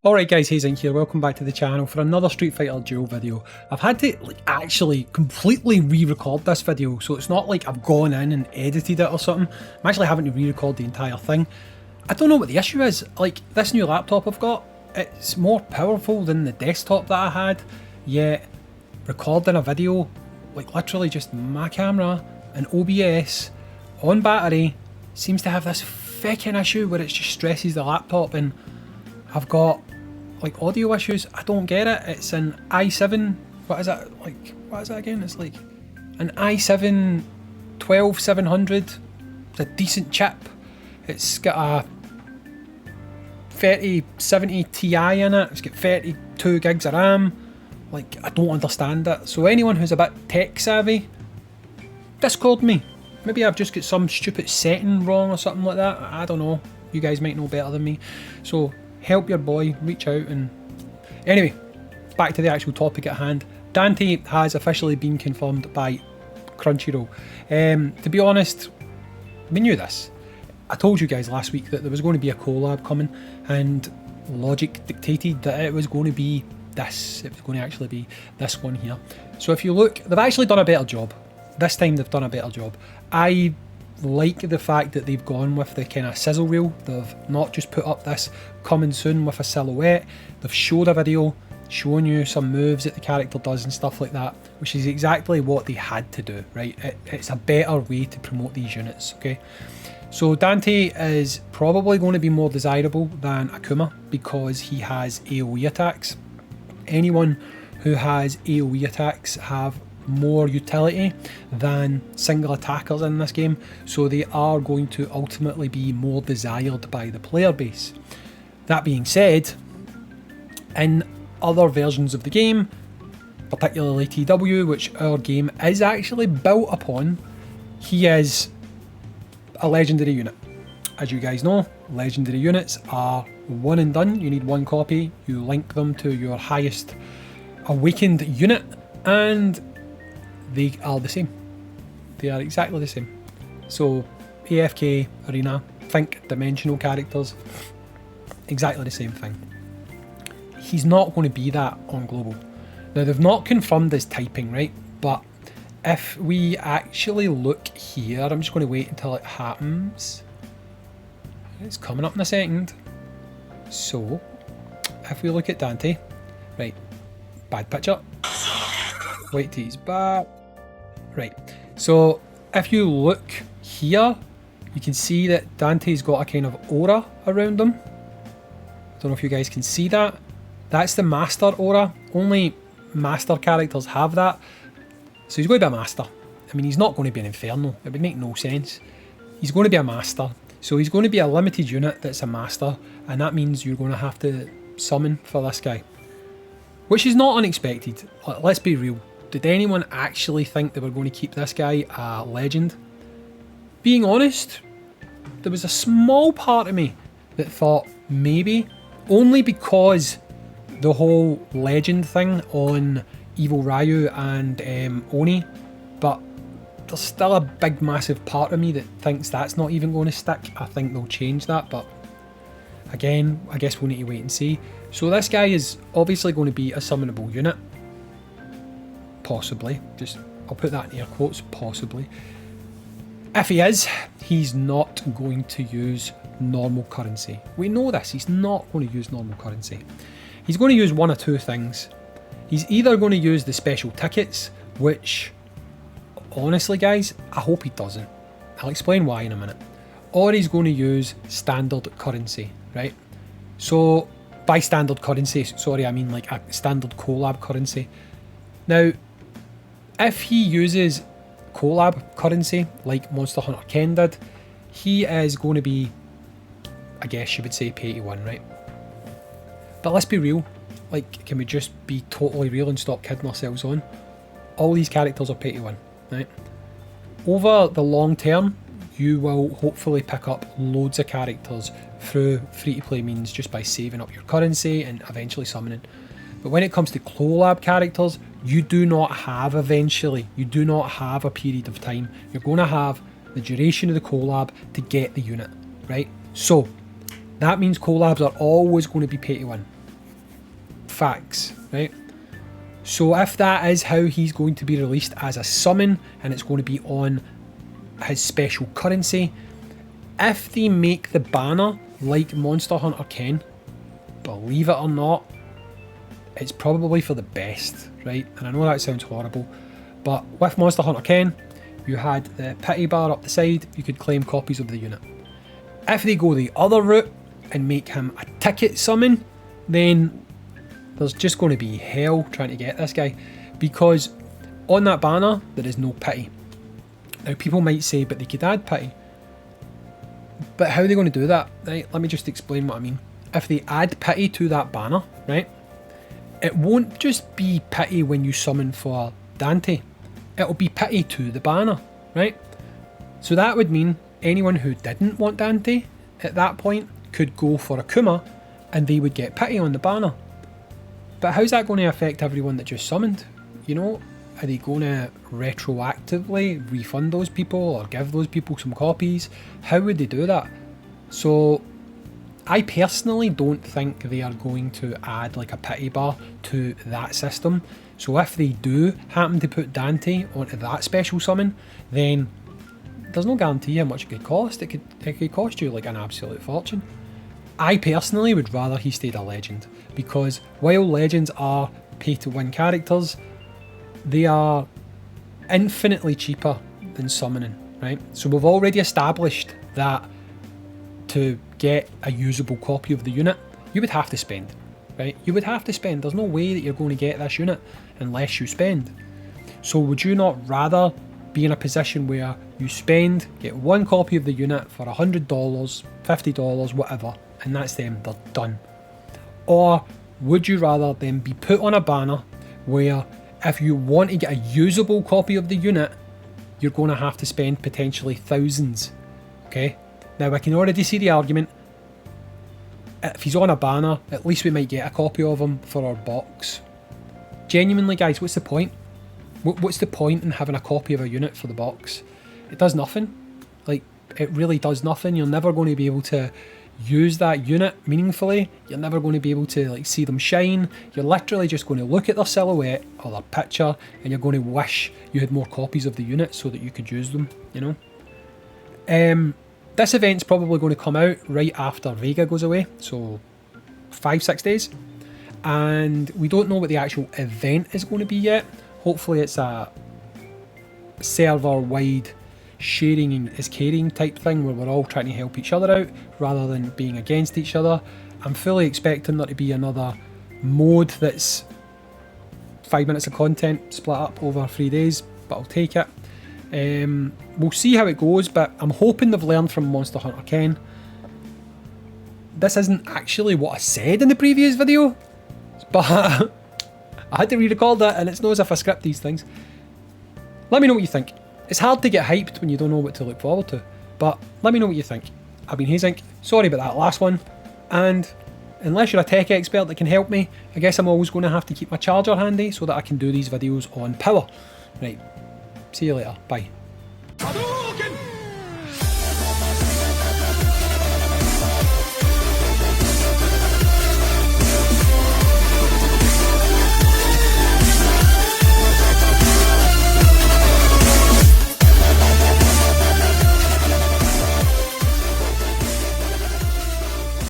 Alright guys, Hayzink here, welcome back to the channel for another Street Fighter Duel video. I've had to actually completely re-record this video, so it's not like I've gone in and edited it or something. I'm actually having to re-record the entire thing. I don't know what the issue is. Like, this new laptop I've got, it's more powerful than the desktop that I had, yet recording a video, like literally just my camera and OBS on battery, seems to have this fucking issue where it just stresses the laptop, and I've got like audio issues. I don't get it. It's an i7, what is it, like, what is it again? It's like an i7 12700. It's a decent chip. It's got a 3070 Ti in it. It's got 32 gigs of RAM. Like, I don't understand it. So anyone who's a bit tech savvy, Discord me. Maybe I've just got some stupid setting wrong or something like that. I don't know. You guys might know better than me. So help your boy, reach out. And anyway, back to the actual topic at hand. Dante has officially been confirmed by Crunchyroll. To be honest, we knew this. I told you guys last week that there was going to be a collab coming, and logic dictated that it was going to be this. It was going to actually be this one here. So if you look, they've actually done a better job. This time they've done a better job. I like the fact that they've gone with the kind of sizzle reel. They've not just put up this coming soon with a silhouette. They've showed a video showing you some moves that the character does and stuff like that, which is exactly what they had to do, right? It's a better way to promote these units, okay? So Dante is probably going to be more desirable than Akuma because he has AoE attacks. Anyone who has AoE attacks have more utility than single attackers in this game, so they are going to ultimately be more desired by the player base. That being said, in other versions of the game, particularly TW, which our game is actually built upon, he is a legendary unit. As you guys know, legendary units are one and done. You need one copy, you link them to your highest awakened unit, and they are the same. They are exactly the same. So AFK, Arena, think dimensional characters, exactly the same thing. He's not going to be that on global. Now they've not confirmed his typing, right? But if we actually look here, I'm just going to wait until it happens. It's coming up in a second. So if we look at Dante, right, bad picture. Wait till he's back. Right, so if you look here, you can see that Dante's got a kind of aura around him. I don't know if you guys can see that. That's the master aura. Only master characters have that. So he's going to be a master. I mean, he's not going to be an Inferno. It would make no sense. He's going to be a master. So he's going to be a limited unit that's a master, and that means you're going to have to summon for this guy, which is not unexpected. Let's be real. Did anyone actually think they were going to keep this guy a legend? Being honest, there was a small part of me that thought maybe, only because the whole legend thing on Evil Ryu and Oni, but there's still a big massive part of me that thinks that's not even going to stick. I think they'll change that, but again, I guess we'll need to wait and see. So this guy is obviously going to be a summonable unit. Possibly. Just, I'll put that in air quotes, possibly. If he is, he's not going to use normal currency. We know this, he's not going to use normal currency. He's going to use one of two things. He's either going to use the special tickets, which, honestly guys, I hope he doesn't. I'll explain why in a minute. Or he's going to use standard currency, right? So, by standard currency, sorry, I mean like a standard collab currency. Now, if he uses collab currency like Monster Hunter Ken did, he is going to be, I guess you would say, pay to win, right? But let's be real. Like, can we just be totally real and stop kidding ourselves on? All these characters are pay to win, right? Over the long term, you will hopefully pick up loads of characters through free-to-play means just by saving up your currency and eventually summoning. But when it comes to collab characters, you do not have eventually. You do not have a period of time. You're going to have the duration of the collab to get the unit, right? So that means collabs are always going to be pay to win. artifacts, right? So if that is how he's going to be released as a summon, and it's going to be on his special currency, if they make the banner like Monster Hunter Ken, believe it or not, it's probably for the best, right? And I know that sounds horrible, but with Monster Hunter Ken, you had the pity bar up the side, you could claim copies of the unit. If they go the other route and make him a ticket summon, then there's just going to be hell trying to get this guy, because on that banner there is no pity. Now people might say, but they could add pity. But how are they going to do that? Right, let me just explain what I mean. If they add pity to that banner, right, it won't just be pity when you summon for Dante. It'll be pity to the banner, right? So that would mean anyone who didn't want Dante at that point could go for Akuma and they would get pity on the banner. But how's that going to affect everyone that just summoned? You know, are they going to retroactively refund those people or give those people some copies? How would they do that? So I personally don't think they are going to add like a pity bar to that system. So if they do happen to put Dante onto that special summon, then there's no guarantee how much it could cost. It could cost you like an absolute fortune. I personally would rather he stayed a legend, because while legends are pay to win characters, they are infinitely cheaper than summoning, right? So we've already established that to get a usable copy of the unit, you would have to spend, right? You would have to spend. There's no way that you're going to get this unit unless you spend. So would you not rather be in a position where you spend, get one copy of the unit for $100, $50, whatever, and that's them, they're done? Or would you rather them be put on a banner where if you want to get a usable copy of the unit, you're going to have to spend potentially thousands, okay? Now I can already see the argument. If he's on a banner, at least we might get a copy of him for our box. Genuinely guys, what's the point? What's the point in having a copy of a unit for the box? It does nothing. Like, it really does nothing. You're never going to be able to use that unit meaningfully. You're never going to be able to like see them shine. You're literally just going to look at their silhouette or their picture and you're going to wish you had more copies of the unit so that you could use them, you know? This event's probably going to come out right after Vega goes away, so 5-6 days. And we don't know what the actual event is going to be yet. Hopefully it's a server-wide sharing is caring type thing where we're all trying to help each other out rather than being against each other. I'm fully expecting there to be another mode that's 5 minutes of content split up over 3 days, but I'll take it. We'll see how it goes, but I'm hoping they've learned from Monster Hunter Ken. This isn't actually what I said in the previous video, but I had to re-record that, and it's not as if I script these things. Let me know what you think. It's hard to get hyped when you don't know what to look forward to, but let me know what you think. I've been Hayzink, sorry about that last one, and unless you're a tech expert that can help me, I guess I'm always going to have to keep my charger handy so that I can do these videos on power. Right, see you later, bye.